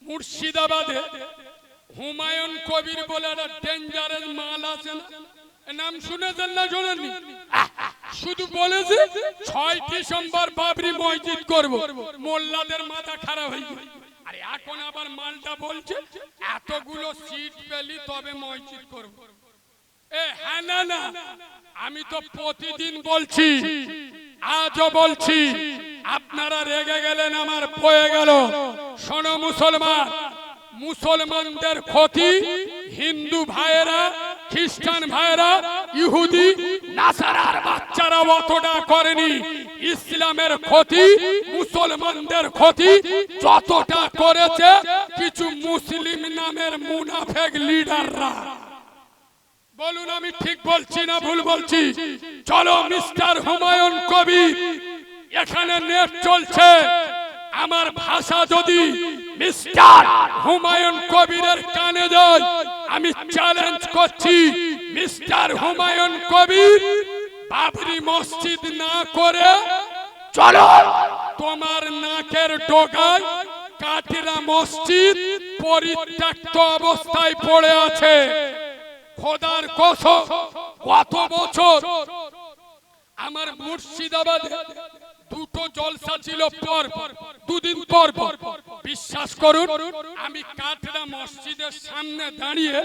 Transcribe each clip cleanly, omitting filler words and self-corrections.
মুর্শিদাবাদে হুমায়ুন কবির বলে একটা ডেঞ্জারাস মাল আছে না, নাম শুনেছেন না শোনেননি? শুধু বলেছে 6 ডিসেম্বর বাবরি মসজিদ করব, মোল্লাদের মাথা খারাপ হয়ে গেল। আর এখন আবার মালটা বলছে এতগুলো সিট পেলি তবে মসজিদ করব। হ্যাঁ না না, আমি তো প্রতিদিন বলছি, আজও বলছি, আপনারা রেগে গেলেন, আমার বয়ে গেল। শোনো মুসলমান, মুসলমানদের ক্ষতি হিন্দু ভাইয়েরা, খ্রিস্টান ভাইয়েরা, ইহুদি নাসারার বাচ্চারা অতটা করেনি। ইসলামের ক্ষতি, মুসলমানদের ক্ষতি যতটা করেছে কিছু মুসলিম নামের মুনাফেক লিডাররা। বলুন আমি ঠিক বলছি না ভুল বলছি? চলো মিস্টার হুমায়ুন কবির, এখানে নেট চলছে, আমার ভাষা যদি মিস্টার হুমায়ুন কবিরের কানে যায়, আমি চ্যালেঞ্জ করছি, মিস্টার হুমায়ুন কবির বাবরি মসজিদ না করে চলো তোমার নাকের ডগায় কাটিরা মসজিদ পরিত্যক্ত অবস্থায় পড়ে আছে। খোদার কসম, কত বছর আমার মুর্শিদাবাদে দুটো জলসা ছিল পর দুদিন পর পর। বিশ্বাস করুন, আমি কাটরা মসজিদের সামনে দাঁড়িয়ে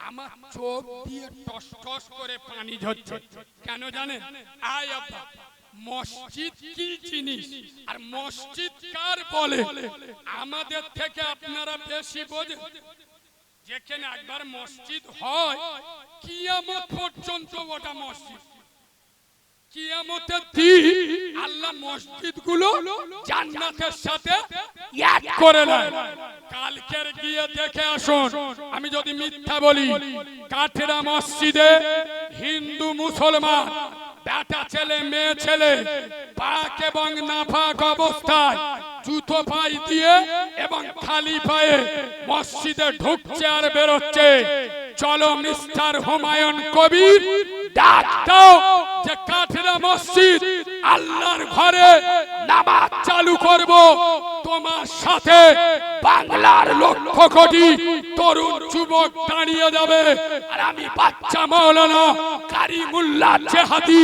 আমার চোখ দিয়ে টস টস করে পানি ঝরছে। কেন জানেন? আয় আব্বা, মসজিদ কি জিনিস আর মসজিদ কার বলে আমাদের থেকে আপনারা বেশি বোঝেন। যেখানে একবার মসজিদ হয় কিয়ামত পর্যন্ত ওটা মসজিদ। কিয়ামতের দিন আল্লাহ মসজিদগুলো জান্নাতের সাথে এক করে নেয়। কালকের গিয়ে দেখে আসুন, আমি যদি মিথ্যা বলি, কাঠেরা মসজিদে হিন্দু মুসলমান বেটা ছেলে মেয়ে ছেলে পাক এবং নাপাক অবস্থায় জুতো পায়ে দিয়ে এবং খালি পায়ে মসজিদে ঢুকছে আর বেরোচ্ছে। চলো মিস্টার হুমায়ুন কবির, ডাক দাও যে কাঠেরা মসজিদ আল্লাহর ঘরে নামাজ চালু করব। তোমার সাথে বাংলার লক্ষ কোটি তরুণ যুবক দাঁড়িয়ে যাবে, আর আমি বাচ্চা মাওলানা কারিমুল্লাহ জেহাদি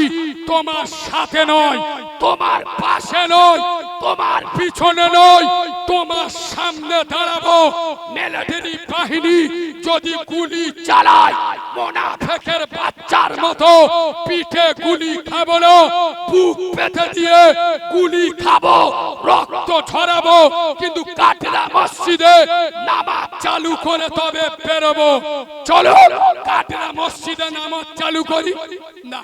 তোমার সাথে নয়, তোমার পাশে নয়, তোমার পিছনে নয়, তোমার সামনে দাঁড়াবো। মিলিটারি বাহিনী যদি গুলি চালায়, মুনাফিকের বাচ্চার মতো পিঠে গুলি খাবো না, বুক পেতে দিয়ে গুলি খাবো, রক্ত ঝরাবো, কিন্তু কাটরা মসজিদে নামাজ চালু করে তবে বেরোবো। চলো কাটরা মসজিদে নামাজ চালু করি। না,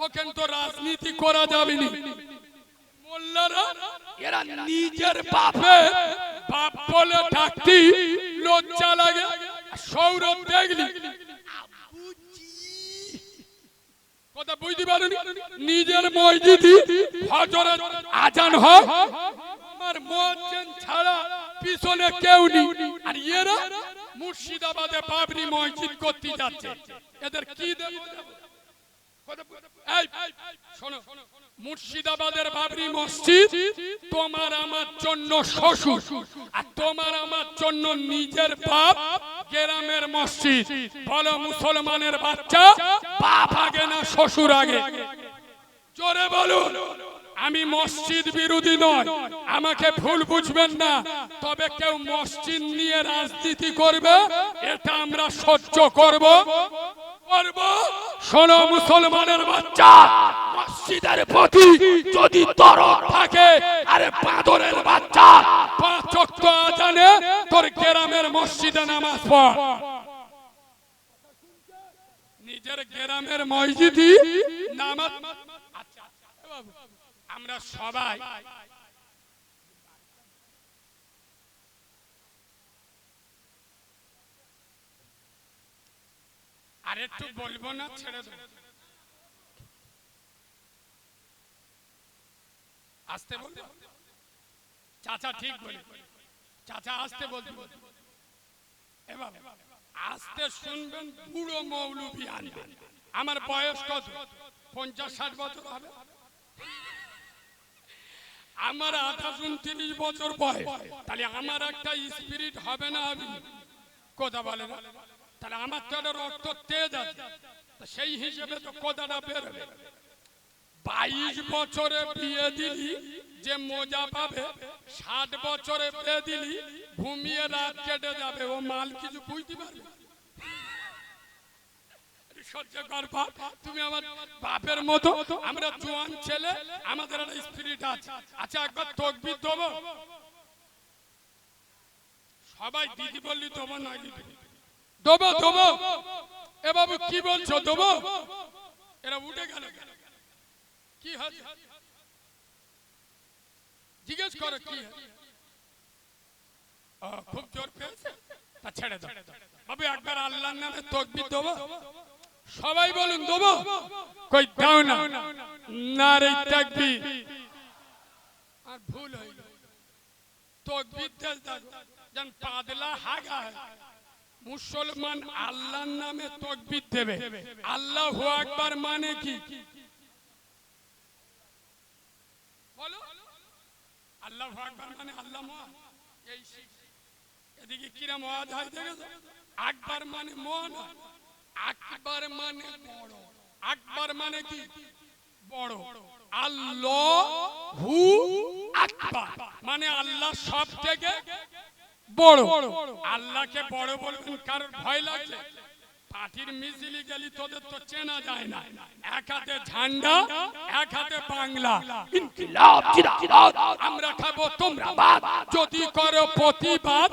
ওখানে তো রাজনীতি করা যাবে না। মোল্লারা এরা নিজের বাপে বাপ বলে ডাকতি লজ্জা লাগে। সৌরভ দেখলি কথা বুঝতে পারেনি, নিজের মসজিদে ফজরের আজান হয়, আমার মুয়াজ্জিন ছাড়া পিছনে কেউ নেই, আর এরা মুর্শিদাবাদে বাবরি মসজিদ করতে যাচ্ছে। এদের কি দেব? শোনো, মুর্শিদাবাদের বাবরি মসজিদ তোমার আমার জন্য শ্বশুর, আর তোমার আমার জন্য নিজের বাপ। গ্রামের মসজিদ বলো মুসলমানের বাচ্চা, বাপ আগে না শ্বশুর আগে? জোরে বলুন। আমি মসজিদ বিরোধী নয়, আমাকে ভুল বুঝবেন না, তবে কেউ মসজিদ নিয়ে রাজনীতি করবে এটা আমরা সহ্য করব। শোনো মুসলমানের বাচ্চা, মসজিদের প্রতি যদি দরদ থাকে, আরে বাঁদরের বাচ্চা, 5 ওয়াক্ত আজানে তোর গ্রামের মসজিদে নামাজ পড়। নিজের গ্রামের মসজিদে নামাজ। আচ্ছা বাবু, আমরা সবাই আর একটু বলবো না, ছেড়ে দেবো। আসতে বলবো? চাচা ঠিক বলে, চাচা আসতে বলতে এবার আসতে শুনবেন। বুড়ো মৌলবি আনবেন। আমার বয়স কত? 50-60 বছর হবে। আমার 28-29 বছর বয়স, তাহলে আমার একটা স্পিরিট হবে না? আমি কথা বলে না, তাহলে আমার তো একটা রক্ত তেজ আছে, সেই হিসেবে তো কথাটা বেরোবে। 22 বছরে বিয়ে দিলি যে মজা পাবে, 60 বছরে বিয়ে দিলি ঘুমিয়ে রাত কেটে যাবে, ও মাল কিছু বুঝতে পারবে? সহ্য করবা তুমি আমার বাপের মতো, আমরা জোয়ান ছেলে, আমাদের একটা স্পিরিট আছে। আচ্ছা একবার তাকবীর দেবো, সবাই দিদি বললি দেবো না? দেবো দেবো। এ বাবু কি বলছো দেবো? এরা উঠে গেল, কি হচ্ছে জিজ্ঞেস করো কি? খুব জোর পেয়েছে, তা ছেড়ে দাও বাবু। একবার আল্লাহর নামে তাকবীর দেবো, সবাই বলুন দেবো। কই দাও না, নারে তাকবীর। আর ভুল হইল, তাকবীর দেন যেন পাদলা হাগা। মুসলমান আল্লাহর নামে তাকবীর দেবে। আল্লাহু আকবার মানে কি বলো? আল্লাহু আকবার মানে আল্লাহ মহান। এই এদিকে কিরম আওয়াজ হয় দেখেছো? আকবার মানে মহান, আকবার মানে বড়। আকবার মানে কি? বড়। আল্লাহু আকবার মানে আল্লাহ সব থেকে বড়। আল্লাহকে বড় বলবেন, কারোর ভয় লাগছে? পার্টির মিছিলে গেলি তোদের তো চেনা যায় না। এক হাতে ঝান্ডা, এক হাতে বাংলা। ইনকিলাব জিন্দাবাদ, আমরা খাবো তোমরা বাদ, যদি করো প্রতিবাদ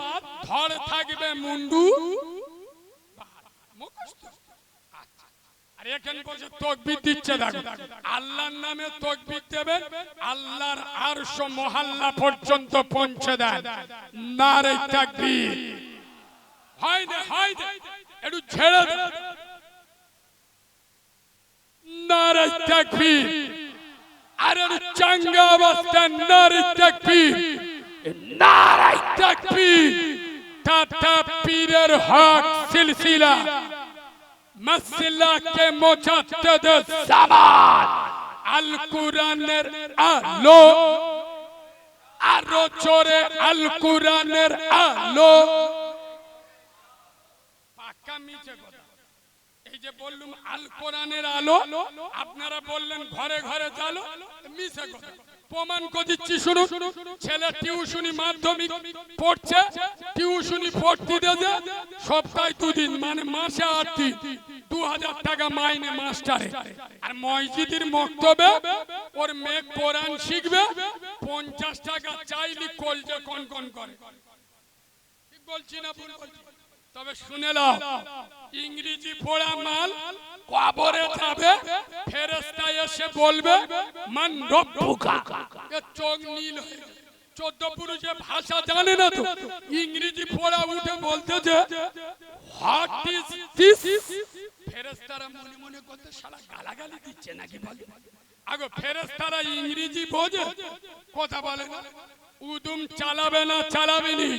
ধরে থাকবে মুন্ডু। আর এখানে বসে তাকবীর দিচ্ছে দেখো। আল্লাহর নামে তাকবীর দেবেন, আল্লাহর আরশ মহল্লা পর্যন্ত পৌঁছে দেন। নারে তাকবীর। হয় না, হয় না, একটু ছেড়ে দেন। নারে তাকবীর। আর চাঙ্গা অবস্থায় নারে তাকবীর, নারে তাকবীর। টাটা পীরের হক সিলসিলা মাসলা কে মুজাদ্দিদ জামান, আল কোরআনের আলো, আরো জোরে আল কোরআনের আলো। পাক্কা মিছে কথা। এই যে বললুম আল কোরআনের আলো, আপনারা বললেন ঘরে ঘরে জালো, মিছে কথা। প্রমাণ করে দিচ্ছি শুনুন। ছেলে টিউশনি মাধ্যমিক পড়ছে, টিউশনি পড়তে দেবে সপ্তাহে 2 দিন, মানে মাসে 8 দিন, 2000 টাকা মাইনে মাস্টারে। আর মসজিদের মক্তবে ওর মেয়ে কোরআন শিখবে, 50 টাকা চাইলি কলজে কনকন করে। ঠিক বলছি না ভুল বলছি? তবে শুনে নাও, ইংরেজি পড়া মাল কবরে যাবে, ফেরেশতা এসে বলবে মান রব্বুকা। চোখ নীল হয়ে, 14 পুরুষে ভাষা জানে না তো, ইংরেজি পড়া উঠে বলতে যে হোয়াট ইজ দিস। ফেরেশতারা মনে মনে করতে শালা গালাগালি দিচ্ছে নাকি বলে। আগে ফেরেশতারা ইংরেজি বোঝে, কথা বলে না। উদুম চালাবে না, চালাবেনি।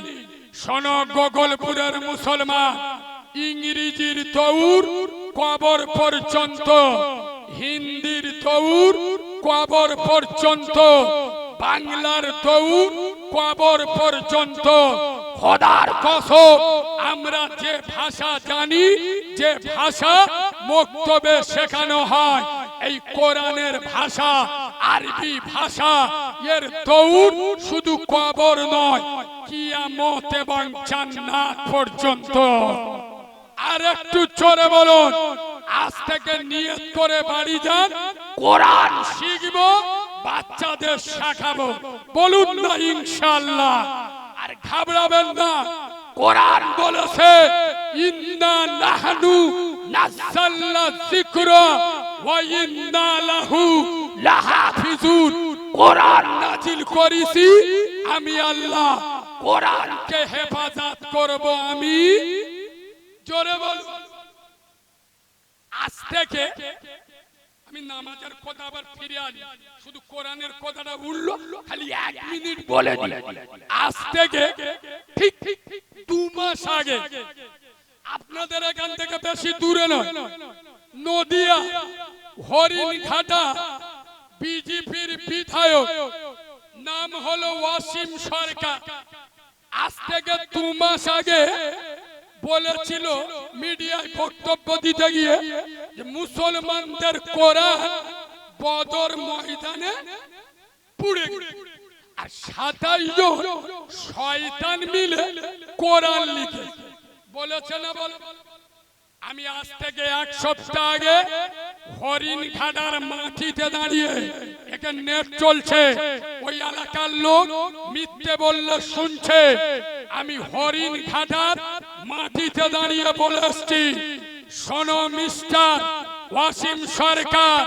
শোনো গোগলপুরের মুসলমান, ইংরেজির দৌড় কবর পর্যন্ত, হিন্দির দৌড় কবর পর্যন্ত, বাংলার দৌড় কবর পর্যন্ত। খোদার কসম, আমরা যে ভাষা জানি, যে ভাষা মক্তবে শেখানো হয়, এই কোরআনের ভাষা, আরবি ভাষা, এর দৌড় শুধু কবর নয়, কিয়ামত এবং জান্নাত পর্যন্ত। আর একটু জোরে বলুন। আজ থেকে নিয়ত করে বাড়ি যান, কোরআন শিখবো, বাচ্চাদের শেখাবো। বলুন না ইনশাআল্লাহ। আর ঘাবড়াবেন না, কোরআন বলেছে ইন্না নাহনু নাযালনা যিকরা ওয়া ইন্না লাহু লাহাফিজুন। কোরআন নাজিল করেছি আমি আল্লাহ, কোরআনকে হেফাজত করব আমি। জোরে বলুন। আজ থেকে আমি নামাজের কথা আবার ফিরে আনি, শুধু কোরআনের কথাটা উঠলো, খালি 1 মিনিট বলে দিই। আজ থেকে ঠিক 2 মাস আগে, আপনাদের এখান থেকে বেশি দূরে নয়, নদিয়া হরিণঘাটা বিজেপির বিধায়ক নাম ওয়াসিম সরকার আজ থেকে 2 মাস আগে বলেছিল মিডিয়ায় বক্তব্য দিতে গিয়ে যে মুসলমানদের কোরআন বদর ময়দানে পুড়ে গেছে। আর 27 জন শয়তান মিলে কোরআন লিখে বলেছে না বলে। আমি আজ থেকে 1 সপ্তাহ আগে হরিণঘাটার মাটিতে দাঁড়িয়ে এখানে নেট চলছে, ওই এলাকার লোক মিথ্যে বললে শুনছে। আমি হরিণঘাটার মাটিতে দাঁড়িয়ে বলে এসছি, শোনো মিস্টার ওয়াসিম সরকার,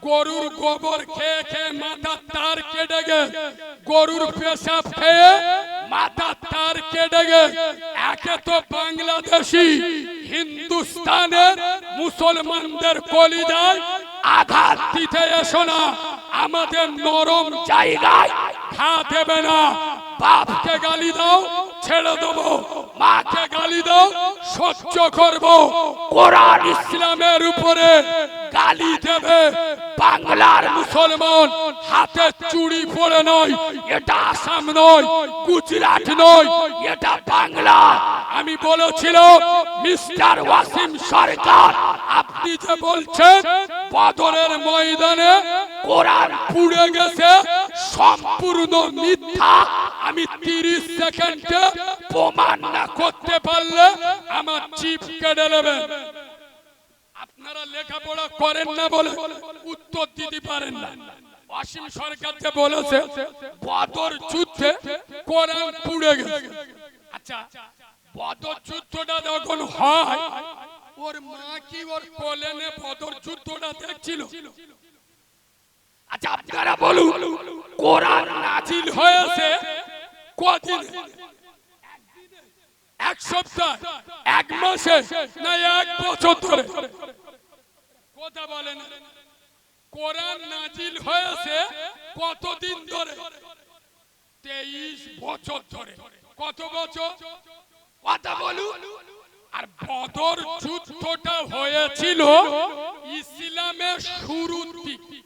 গরুর গোবর খেয়ে খেয়ে মাথার তার কেটে গে, গরুর পেশাব খেয়ে মাথার তার কেটে গে, একে তো বাংলাদেশি হিন্দুস্তানের মুসলমানদের কলিজায় আঘাত দিতে এসো না, আমাদের নরম জায়গায় ঘা দেবে না। বাপকে গালি দাও ছেড়ে দেবো, মাকে গালি দাও সহ্য করবো, কোরআন ইসলামের উপরে গালি দেবে। বাংলার মুসলমান হাতে চুড়ি পরে নয়, এটা আসাম নয়, গুজরাট নয়, এটা বাংলা। আমি বলেছিলাম মিস্টার ওয়াসিম সরকার, আপনি যে বলছেন বদরের ময়দানে কোরআন পুড়ে গেছে, সম্পূর্ণ মিথ্যা। আমি 30 সেকেন্ডে প্রমাণ না করতে পারলে আমার চিপ কেটে নেবেন। আপনারা লেখাপড়া করেন না বলে উত্তর দিতে পারেন না। ওয়াসিম সরকার যে বলেছে বদর যুদ্ধে কোরআন পুড়ে গেছে, আচ্ছা বদর যুদ্ধটা যখন হয় ওর মা কি ওর কোলে নে বদর যুদ্ধটা দেখছিল? আচ্ছা আপনারা বলুন, কোরআন নাজিল হয়েছে কদিন? 1 সপ্তাহ, 1 মাসে, না 1 বছর ধরে? কথা বলেন। কোরআন নাজিল হয়েছে কতদিন ধরে? 23 বছর ধরে। কত বছর? কথা বলুন। আর বদর যুদ্ধটা হয়েছিল ইসলামের শুরুর দিকে।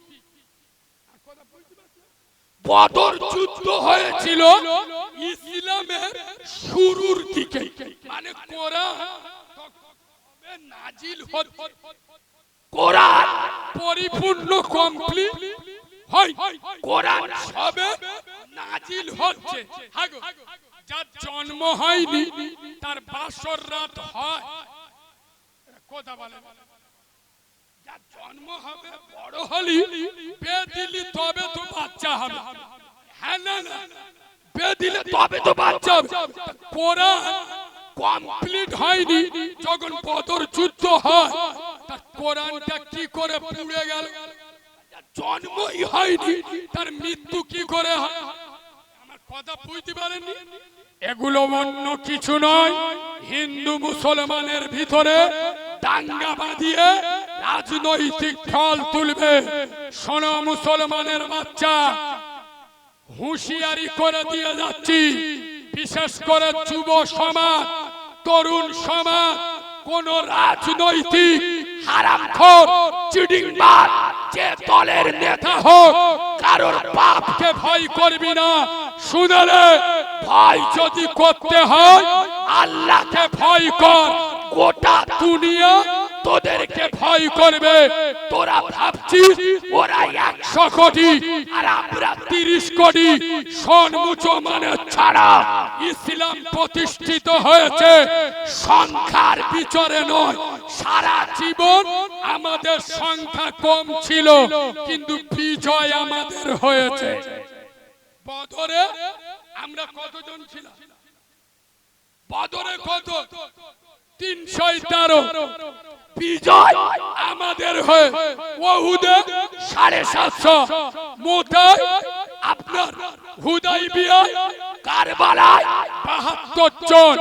বদর যুদ্ধ হয়েছিল ইসলামের শুরুর দিকে, মানে কোরআন নাজিল হচ্ছে, কোরআন পরিপূর্ণ কমপ্লিট হয়, কোরআন সবে নাজিল হচ্ছে। যার জন্ম হয়নি তার বাসর রাত হয়। কথা বলে, যার জন্ম হবে বড় হলি বে দিলি তবে তো বাচ্চা হবে। হ্যাঁ না না, বে দিলে তবে তো বাচ্চা হবে। কোরআন কমপ্লিট হয়নি যখন বদর যুদ্ধ হয়, তার কোরআনটা কি করে পুড়ে গেল? জন্মই হয়নি তার মৃত্যু কি করে হয়? আমার কথা বুঝতে পারেননি? এগুলো অন্য কিছু নয়, হিন্দু মুসলমানের ভিতরে দাঙ্গা বাঁধিয়ে রাজনৈতিক ফল তুলবে। শোনো মুসলমানের বাচ্চা, হুঁশিয়ারি করে দিয়ে যাচ্ছি, বিশেষ করে যুব সমাজ, তরুণ সমাজ, কোন রাজনৈতিক হারামখোর চিটিংবাজ যে দলের নেতা হোক, কারোর বাপকে ভয় করবি না। শুনলে ভয় যদি করতে হয় আল্লাহকে ভয় কর, গোটা দুনিয়া তোদেরকে ভয় করবে। তোরা ভাবছিস ওরা 100 কোটি আর আমরা 30 কোটি। শোন মুসলমানের ছাড়া ইসলাম প্রতিষ্ঠিত হয়েছে সংখ্যার বিচারে নয়। সারা জীবন আমাদের সংখ্যা কম ছিল, কিন্তু বিজয় আমাদের হয়েছে। বদরে আমরা কতজন ছিলাম? বদরে কত? 313। বিজয় আমাদের হয়ে ওহুদে 750, মোতায় আপনার হুদাইবিয়ায় কারবালায় 72 জন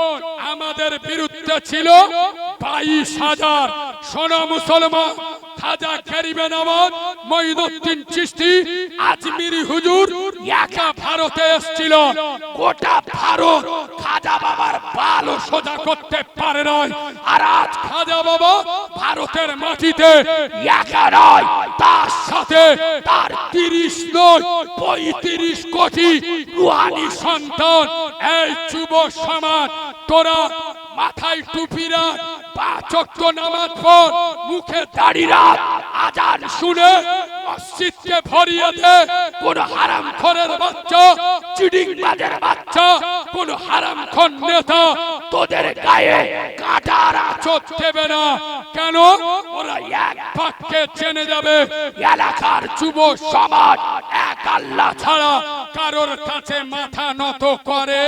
আমাদের বিরুদ্ধে ছিল 22,000। শোনো মুসলমান, খাজা গরিবে নওয়াজ মঈনুদ্দিন চিশতি আজমিরি হুজুর একা ভারতে এসেছিল। গোটা ভারত খাজা বাবার বালও সোজা করতে পারে নয়। আর আজ খাজা বাবা ভারতের মাটিতে একা নয়, তার সাথে তার 30 নয় 35 কোটি রুহানি সন্তান। এই যুব সমাজ, তোরা মাথায় টুপি রাখ, 5 ওয়াক্ত নামাজ পড়, মুখে দাড়ি রাখ, আজান শুনে মসজিদকে ভরিয়ে দে। কোন হারামখোরের বাচ্চা, চিডিংবাজের বাচ্চা, কোন হারামখোর নেতা তোদের গায়ে কাঁটার আঁচড় দেবে না। কেন? ওরা এক বাক্যে জেনে যাবে এলাকার যুব সমাজ এক আল্লাহ ছাড়া কারোর কাছে মাথা নত করে।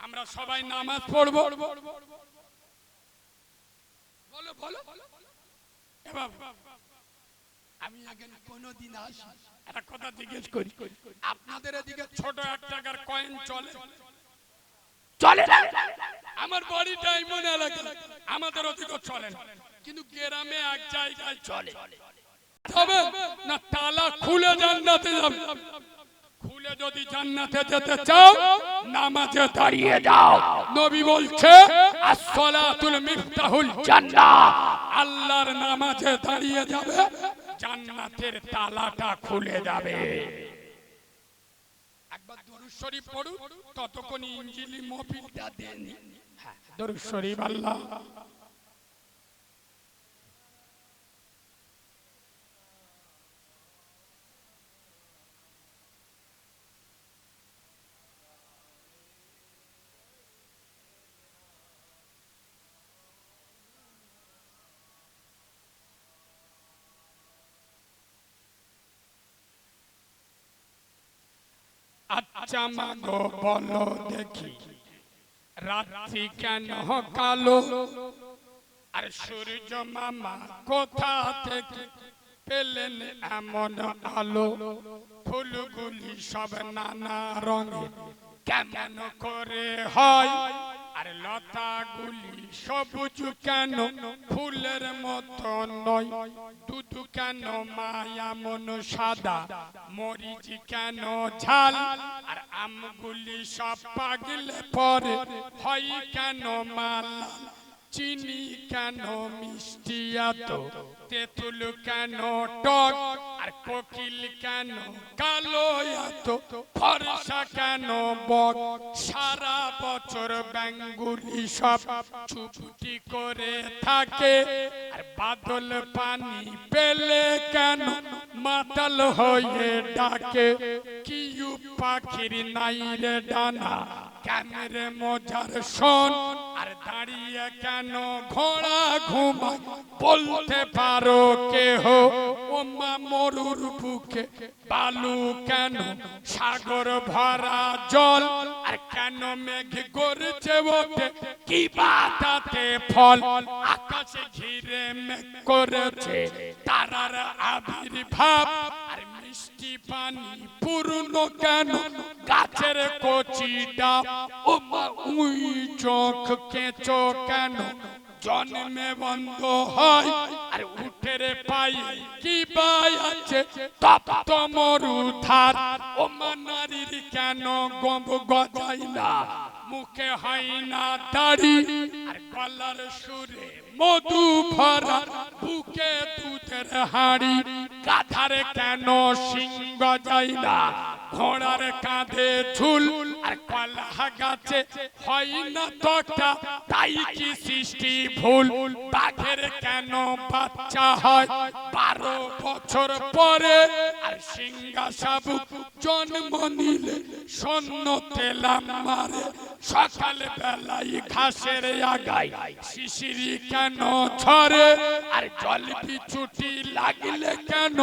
আমরা সবাই নামাজ পড়ব। বলো বলো, আমি আগে কোনদিন আসি, একটা কথা জিজ্ঞেস করি, আপনাদের এদিকে ছোট 1 টাকার কয়েন চলে? চলে না? আমার বাড়িটা এমন এলাকা, আমাদের ওদিকে চলে না, কিন্তু গ্রামে এক জায়গায় চলে। তবে না তালা খুলে জান্নাতে যাবে। খুলে যদি জান্নাতে যেতে চাও, নামাজে দাঁড়িয়ে যাও। নবী বলছে আসসালাতুল মিফতাহুল জান্নাহ, আল্লাহর নামাজে দাঁড়িয়ে যাবে, জান্নাতের তালাটা খুলে যাবে। একবার দরুদ শরীফ পড়ুন, ততক্ষণ ইনজিলি মফিলটা দেন। হ্যাঁ, দরুদ শরীফ। আল্লাহ আচ্ছা মাগো বলো দেখি, রাত্রি কেন কালো? আর সূর্য মামা কোথা থেকে পেলেন এমন আলো? ফুলগুলি সব নানা রঙের কেমন করে হয়? আর লতাগুলি সবুজ কেন ফুলের মতো নয়? দুধ কেন মায়া মন সাদা, মরিচ কেন ঝাল? আর আমগুলি সব পাগলে পরে হয় কেন মাল? চিনি কেন মিষ্টি এত, তেঁতুল কেন টক? আর কোকিল কেন কালো এত, ফর্সা কেন বক? সারা বছর বেঙ্গুলি সব চুপটি করে থাকে। আর বাদল পানি পেলে কেন মাতাল হয়ে ডাকে? কি পাখির নাই রে ডানা, ক্যামেরে মজার শোন? আর দাঁড়িয়ে কেন ঘোড়া ঘুমায়, বলতে পারো কেহ? ও মা মরুর বুকে বালু কেন, সাগর ভরা জল? আর কেন মেঘ গর্জে ওঠে, কি বাতাতে ফল? আকাশে ঘিরে মেঘ করেছে তারার আবির্ভাব। আর মিষ্টি পানি পূর্ণ কেন গাছের কচি ডাব? ও মা উই চোখ কেঁচো কেন জন্মে বন্ধ হয়? আর উঠের পাই কি বাই আছে তপ্ত মরুধার? ও মা নারীর কেন গম গজাই না, মুখে হয় না দাড়ি? আর গলার সুরে মধু ভরা, বুকে দুধের হাঁড়ি? গাধার কেন সিংহ যায় না, ঘোড়ার কাঁধে ঝুল? আর কলা গাছে হয় না তক্তা, তাই কি সৃষ্টি ভুল? বাঘের কেন বাচ্চা হয় 12 বছর পরে? আর সিংহা শাবক জন্ম নিলে সন্ন তেলাম মারে? সকাল বেলায় ঘাসের আগায় শিশিরি কেন ছড়ে? আর জল বিছুটি লাগলে কেন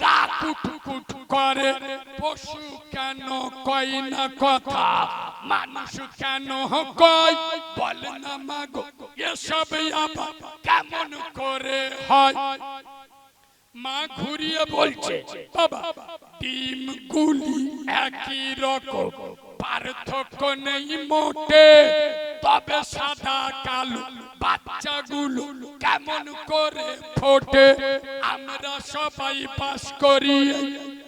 গা কুট কুট করে? পশু কেন কয় না কথা, মানুষ কেন কয়? বল না মাগো এসব আবার কেমন করে হয়? মা ঘুরিয়ে বলছে বাবা, ডিম গুলি একই রকম, পার্থক্য নেই মোটে। তবে সাদা কালো বাচ্চাগুলো কেমন করে ফোটে আমরা সবাই বাস করি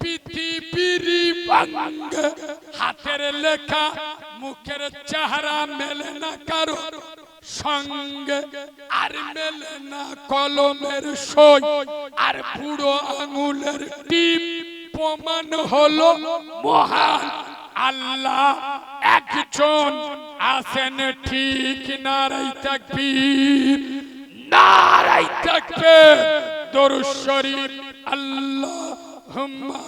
পৃথিবীর বাঙ্গে হাতের লেখা মুখের চেহারা মেলে না কারো সঙ্গে আর মেলে না কলমের সই আর বুড়ো আঙুলের টিপ প্রমাণ হলো মহান আল্লাহ একজন আছেন ঠিক নারাই তাকবীর নারাই তাকবীর দরুদ শরীফ আল্লাহুম্মা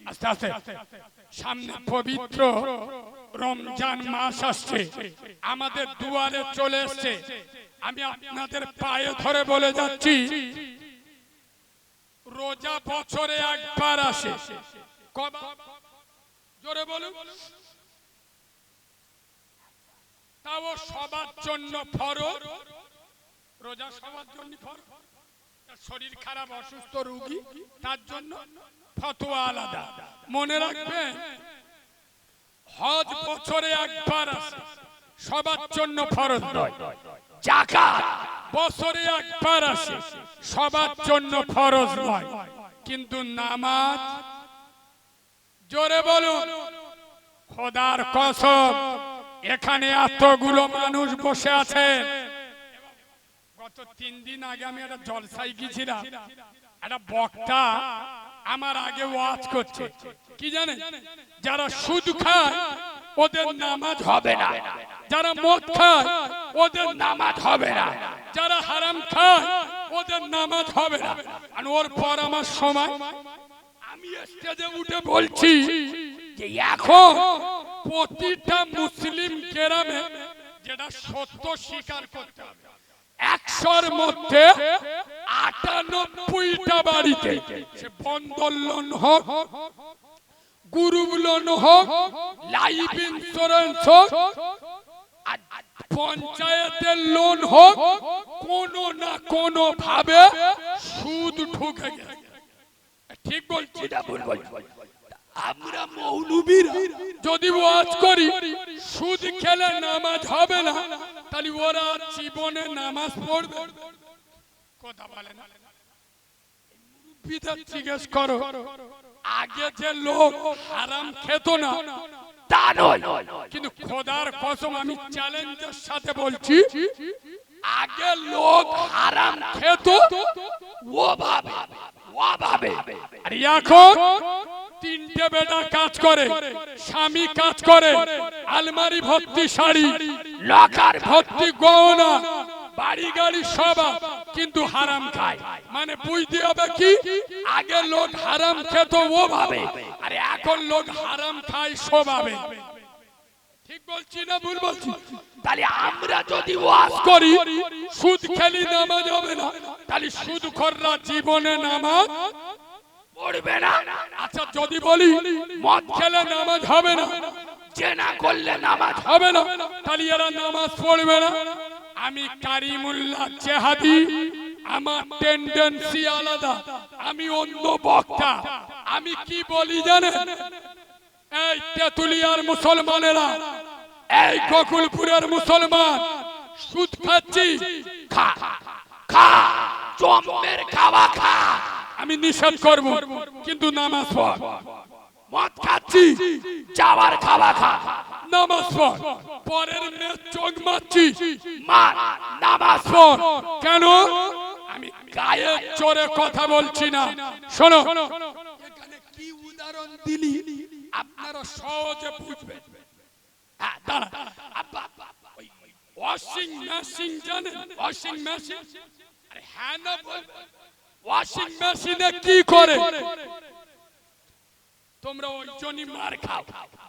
আস্তে আস্তে সামনে পবিত্র রমজান মাস আসছে আমাদের দুয়ারে চলে এসেছে আমি আপনাদের পায়ে ধরে বলে যাচ্ছি রোজা বছরে একবার আসে জোরে বলুন তাও সবার জন্য ফরজ রোজা সবার জন্য ফরজ শরীর খারাপ অসুস্থ রোগী তার জন্য ফতোয়া আলাদা মনে রাখবেন হজ বছরে একবার আসে সবার জন্য ফরজ নয় যাকাত বছরে একবার আসে সবার জন্য ফরজ নয় কিন্তু নামাজ জোরে বলুন খোদার কসম এখানে এতগুলো মানুষ বসে আছে গত 3 দিন আগে আমি একটা জলসায় গিয়েছিলাম একটা বক্তা আমার আগে ওয়াজ করছে কি জানেন যারা সুদ খায় ওদের নামাজ হবে না যারা মদ খায় ওদের নামাজ হবে না যারা হারাম খায় ওদের নামাজ হবে না আর ওর পর আমার সময় আমি স্টেজে উঠে বলছি যে এখন প্রতিটা মুসলিম গ্রামে যেটা সত্য স্বীকার করতে হবে 100-র মধ্যে 98টা বাড়িতে সে বন্ধন লোন হোক গ্রুপ লোন হোক লাইফ ইন্স্যুরেন্স হোক পঞ্চায়েতের লোন হোক কোনো না কোনো ভাবে সুদ ঢুকে গেছে ঠিক বলছি না ভুল বলছি আমরা মৌলবীরা যদি ওয়াজ করি সুদ খেলে নামাজ হবে না তাহলে ওরা জীবনে নামাজ পড়বে কথা বলে না মুরব্বিদের জিজ্ঞেস করো আগে যে লোক হারাম খেত না তা নয় কিন্তু খোদার কসম আমি চ্যালেঞ্জের সাথে বলছি আগে লোক হারাম খেত ও ভাবে আর এখন 3টে বেটা কাজ করে স্বামী কাজ করে আলমারি ভর্তি শাড়ি লকার ভর্তি গয়না বাড়ি গাড়ি সব কিন্তু হারাম খায় মানে বুঝতে হবে কি আগে লোক হারাম খেত ও ভাবে আর এখন লোক হারাম খায় স্বভাবে ঠিক বলছি না ভুল বলছি তাহলে আমরা যদি ওয়াজ করি সুদ খেলি নামাজ হবে না তাহলে সুদখোররা জীবনে নামাজ পড়বে না আচ্ছা যদি বলি মদ খেলে নামাজ হবে না জেনা করলে নামাজ হবে না তাহলে এরা নামাজ পড়বে না আমি কারিমুল্লাহ চেহাদি আমার টেন্ডেন্সি আলাদা আমি অন্য বক্তা আমি কি বলি জানেন এই তেতুলিয়ার মুসলমানেরা এই গোকুলপুরের মুসলমান সুদ খাচ্ছি খা খা জমের খাওয়া খা আমি নিষেধ করব কিন্তু নামাজ পড় মদ খাচ্ছি যাওয়ার খাওয়া খা নামাজ পড় পরের মেয়ে চোখ মারছি মার নামাজ পড় কেন আমি গায়ে চড়ে কথা বলছি না শোনো এখানে কি উদাহরণ দিলি আপনারা সহজে বুঝবেন হ্যাঁ দাঁড়া আব্বা ওয়াশিং মেশিন জানেন ওয়াশিং মেশিন আরে হ্যাঁ না বল ওয়াশিং মেশিনে কি করে তোমরা ওই জনি মার খাও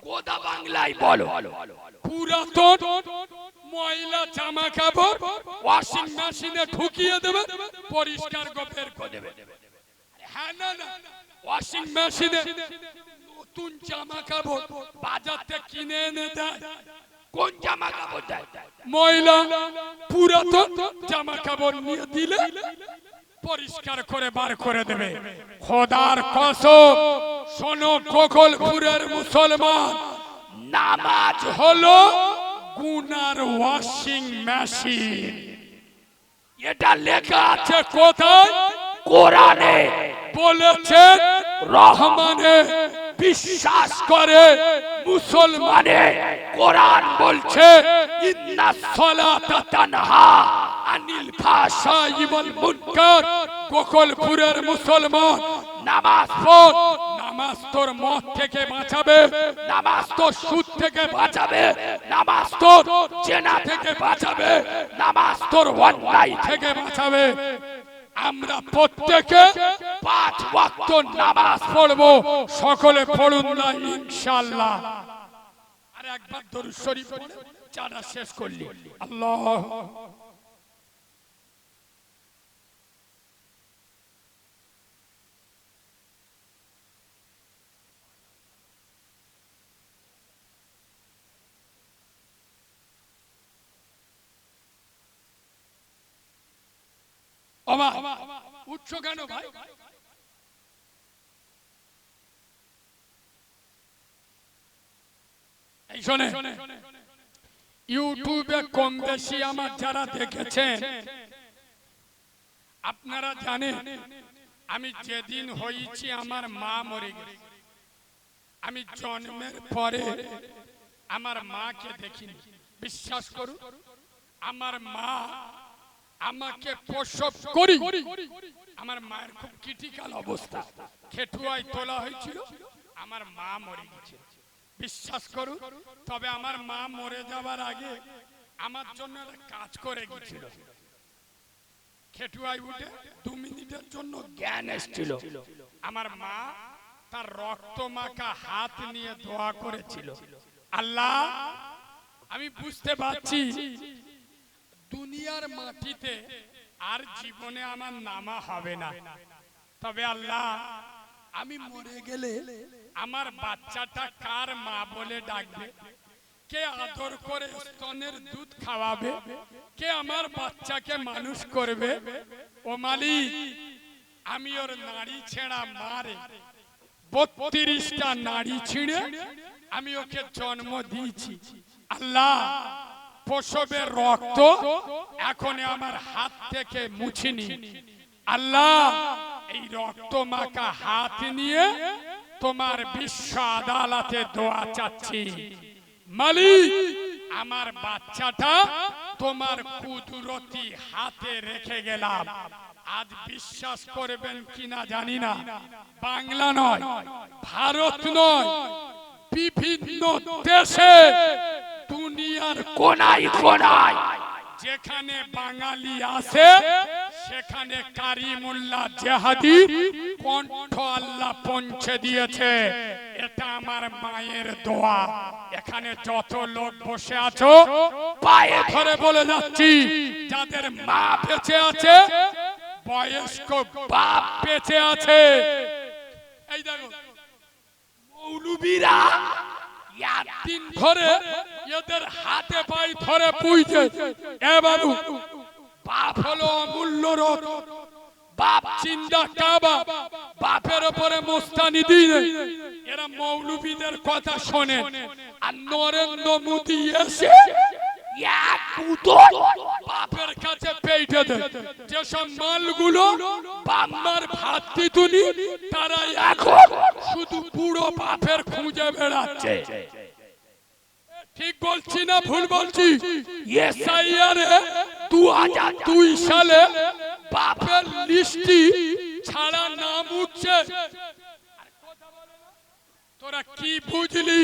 গোদা বাংলায় বলো পুরাতন ময়লা জামা কাপড় ওয়াশিং মেশিনে ঢুকিয়ে দেবে পরিষ্কার করে বের করে দেবে হ্যাঁ না না ওয়াশিং মেশিনে নতুন জামা কাপড় বাজার থেকে কিনে এনে দেয়। কোন জামা কাপড় দেয়? ময়লা পুরাতন জামা কাপড় নিয়ে দিলে পরিষ্কার করে বার করে দেবে। খোদার কসম, শোনো গোকুলপুরের মুসলমান, নামাজ হলো গুনার ওয়াশিং মেশিন। এটা লেখা আছে কোথায়? কোরআনে। বলেছে রহমানে বিশ্বাস করে মুসলমানে। কোরআন বলছে ইন্নাস সালাতা তানহা আনিল ফাহশাই ওয়াল মুনকার। গোকুলপুরের মুসলমান, নামাজ পড়। নামাজ তোর মদ থেকে বাঁচাবে, নামাজ তোর সুদ থেকে বাঁচাবে, নামাজ তোর জেনা থেকে বাঁচাবে, নামাজ তোর অন্যায় থেকে বাঁচাবে। আমরা প্রত্যেকে 5 ওয়াক্ত নামাজ পড়বো। সকলে পড়ুন না ইনশাআল্লাহ। আর একবার দরুদ শরীফ পড়ে চাঁদা শেষ করলি। আল্লাহ উঠছো কেন ভাই? এই শোনে, ইউটিউবে কম বেশি আমার যারা দেখেছেন আপনারা জানেন আমি যেদিন হয়েছি আমার মা মরে গেছে। আমি জন্মের পরে আমার মাকে দেখিনি। বিশ্বাস করুন, আমার মা আমাকে প্রসব করি আমার মায়ের খুব ক্রিটিক্যাল অবস্থা, খেটুয়ায় তোলা হয়েছিল, আমার মা মরে গেছে। বিশ্বাস করুন, তবে আমার মা মরে যাবার আগে আমার জন্য একটা কাজ করে গেছিল। খেটুয়ায় উঠে 2 মিনিটের জন্য জ্ঞান এসেছিল। আমার মা তার রক্ত মাখা হাত নিয়ে দোয়া করেছিল, আল্লাহ আমি বুঝতে পারছি দুনিয়ার মাটিতে আর জীবনে আমার নামা হবে না, তবে আল্লাহ আমি মরে গেলে আমার বাচ্চাটা কার মা বলে ডাকবে, কে আদর করে স্তনের দুধ খাওয়াবে, কে আমার বাচ্চাকে মানুষ করবে। ও মালিক, আমি ওর নাড়ি ছেঁড়া মারে 32টা নাড়ি ছিঁড়ে আমি ওকে জন্ম দিয়েছি। আল্লাহ প্রসবের রক্ত এখন আমার হাত থেকে মুছিনি। আল্লাহ এই রক্ত মাখা হাত নিয়ে তোমার বিশ্ব আদালতে দোয়া চাচ্ছি, মালিক আমার বাচ্চাটা তোমার কুদরতি হাতে রেখে গেলাম। আজ বিশ্বাস করবেন কিনা জানি না, বাংলা নয়, ভারত নয়, বিভিন্ন দেশে দুনিয়ার কোনায় কোনায় যেখানে বাঙালি আছে সেখানে কারিমুল্লাহ জেহাদি কণ্ঠ আল্লাহ পৌঁছে দিয়েছে। এটা আমার মায়ের দোয়া। এখানে যত লোক বসে আছো পায়ে ধরে বলে যাচ্ছি, যাদের মা বেঁচে আছে, বয়স্ক বাপ বেঁচে আছে, এই দেখো মৌলবীরা একদিন ধরে এদের হাতে পায়ে ধরে পুইছে, এ বাবু বাপ হলো অমূল্য রত্ন, বাপ চিন্তা কাবা, বাপের উপরে মোস্তানি দিয়ে এরা মৌলবীদের কথা শোনে। আর নরেন্দ্র মোদী এসে এক উদর বাপের কাছে পেইটে দেয়। যেসব মালগুলো বাম্মার ভাত দিতুনি তারা এখন শুধু বুড়ো বাপের খুঁজে বেড়াচ্ছে। ঠিক বলছি না ভুল বলছি? এসআইআর 2002 সালে বাপের লিস্টি ছাড়া নাম উঠছে। তোরা কি বুঝলি?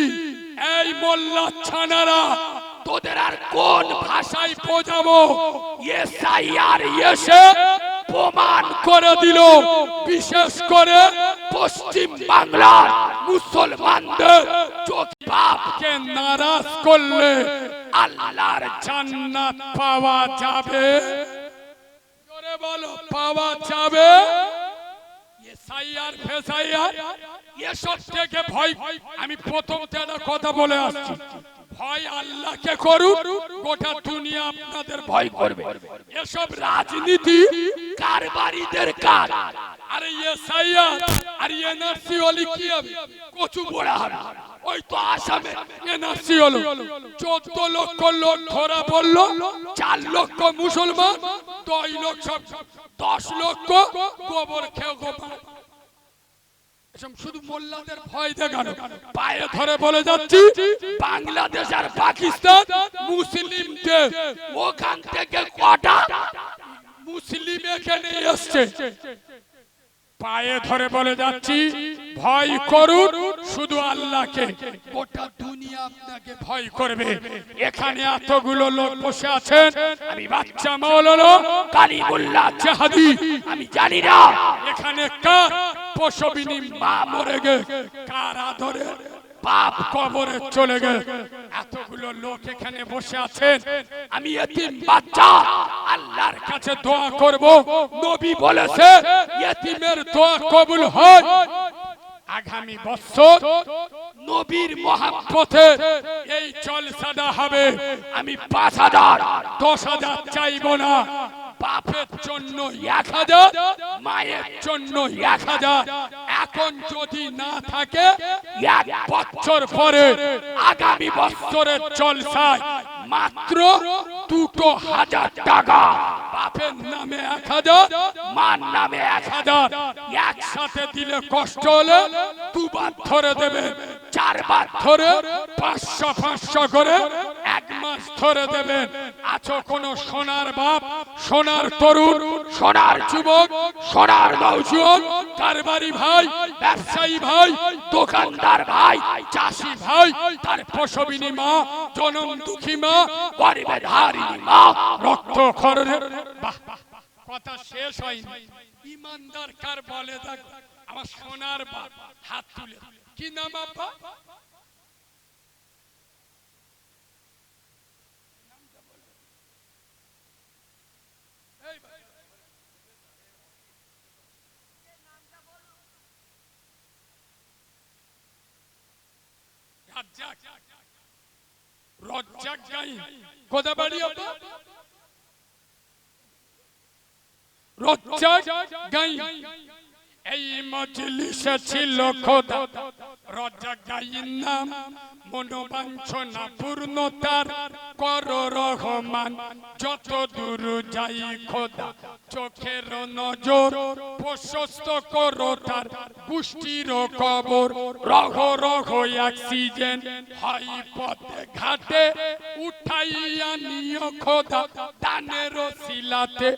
এই মোল্লা ছানারা তোদের আর কোন ভাষায় বোঝাবো? এসআইআর এসে প্রমাণ করে দিল, বিশেষ করে পশ্চিম বাংলার মুসলমানদের বাপকে নারাজ করলে আল্লাহর জান্নাত পাওয়া যাবে। জোরে বলো, পাওয়া যাবে। এসআইআর ফেসাইআর এসব থেকে ভয়। আমি প্রথম একটা কথা বলে আসছি, ভয় আল্লাহকে করুন, গোটা দুনিয়া আপনাদের ভয় করবে। এসব রাজনীতি কারবারিদের কাজ। আরে এসআইআর আর এনআরসি হলে কি হবে? কচু বড়া হবে। ওই তো আসামে এনআরসি হলো 14 লক্ষ লোক ধরা পড়লো, 4 লক্ষ মুসলমান, 10 লক্ষ গোবর খেয়ে গোপাল। এসব শুধু মোল্লাদের ভয় দেখানো। পায়ে ধরে বলে যাচ্ছি, বাংলাদেশ আর পাকিস্তান মুসলিম দেশ, ওখান থেকে কটা মুসলিম এখানে এসছে। পায়ে ধরে বলে যাচ্ছি, ভয় করুন শুধু আল্লাহকে, গোটা দুনিয়া আপনাকে ভয় করবে। এখানে এতগুলো লোক বসে আছেন, আমি বাচ্চা মাওলানা কালিমুল্লাহ জাহাদি, আমি জানি না এখানে কার পশবিনী মা মরে গে, কার আদরে বাপ কবরে চলে গে। এতগুলো লোক এখানে বসে আছেন, আমি এতিম বাচ্চা আল্লাহর কাছে দোয়া করব। নবী বলেছে ইতিমের দোয়া কবুল হয়। আগামী বছর নবীর মহাব্বত পথে এই জলসাটা হবে। আমি 5000 10,000 চাইবো না, বাপের জন্য 1000, মায়ের জন্য 1000। এখন যদি না থাকে, 1 বছর পরে আগামী বছরের জলসায় মাত্র 2,000 টাকা বাপের নামে 1000, মার নামে 1000 একসাথে দিলে কষ্ট হলে 2 বার ধরে দেবেন, 4 বার ধরে 500 করে 1 মাস ধরে দেবেন। আছো কোন সোনার বাপ, সোনার তরুণ, সোনার যুবক, সোনার নওজোয়ান, কারবারি ভাই, ব্যবসায়ী ভাই, দোকানদার ভাই, চাষি ভাই, তার প্রসবিনী মা, জনম দুঃখী মা, গরিবের হারিনি মা, রক্ত খরচে। বাহ, কথা শেষ হয়নি। ইমানদার কার বলে দেখো, আমার সোনার বাপ হাত তুলে। কি নাম আব্বা? রজ্জাক গাইন। কোথা বাড়ি আব্বা? রজ্জাক গাইন। এই মজলিসে ছিল খোদা, রজ্জাক গাইন নাম, মনোবাঞ্ছনা পূর্ণতার কর রহমান। যত দূর যাই খোদা চোখের নজর, প্রশস্ত করো তার গোষ্ঠীর কবর। রহ রহ অক্সিজেন হয় পথে ঘাটে, উঠাইয়া নিও খোদা দানের শিলাতে।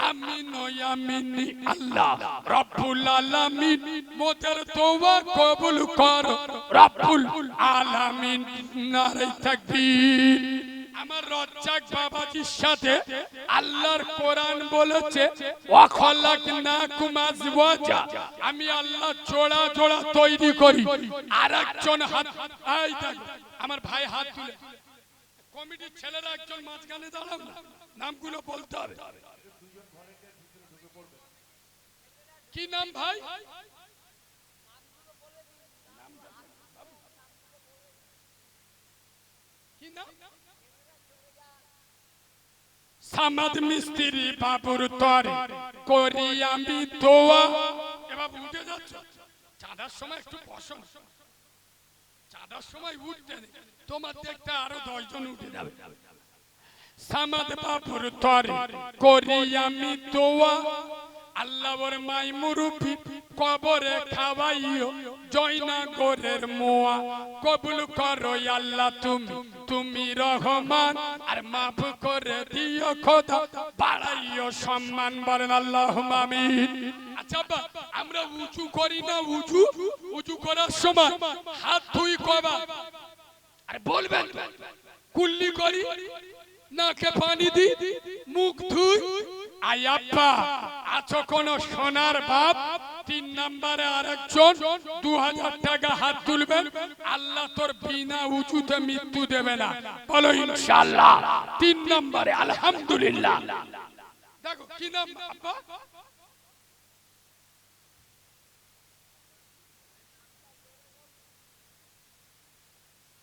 আমিন আমিন আল্লাহ রব্বুল আলামিন, মোদের দোয়া কবুল কর রব্বুল আলামিন। নারে তাকবীর। আমার রজ্জাক বাবাজির সাথে আল্লাহর কোরআন বলেছে, ওয়া খালাকনাকুম আজওয়াজা, আমি আল্লাহ জোড়া জোড়া তৈরি করি। আরেকজন হাত, এই দেখো আমার ভাই হাত তুলে। কমিটির ছেলেরা একজন মাঝখানে দাঁড়াও না, নামগুলো বলতে হবে। কি নাম ভাই? কি নাম? সামাদ মিস্ত্রি বাবুর তরে করি আমি দোয়া। এবার উঠে যাচ্ছ, চাঁদার সময় একটু বসো, চাঁদার সময় উঠতে নেই, তোমার দেখতে আরো 10 জন উঠে যাবে। সামাদ বাবুর তরে করি আমি দোয়া, আল্লাহর মাই মুরুবি কবরে খাওয়াইও, জয়নগরের মোয়া কবুল করো আল্লাহ তুমি, তুমি রহমান, আর মাফ করে দিও খোদা, বাড়াইও সম্মান। বলেন আল্লাহুম্মা আমিন। আচ্ছা আমরা উঁচু করি না, উঁচু করার সময় হাত ধুই কবা? আর বলবেন কুল্লি করি, নাকে পানি দি, মুখ ধুই। আয়াপ্পা আছো কোন সোনার বাপ? 3 নম্বরে আরেকজন 2000 টাকা হাত তুলবেন, আল্লাহ তোর বিনা উঁচুতে মৃত্যু দেবে না। বলো ইনশাআল্লাহ। 3 নম্বরে আলহামদুলিল্লাহ। দেখো কি নাম আব্বা?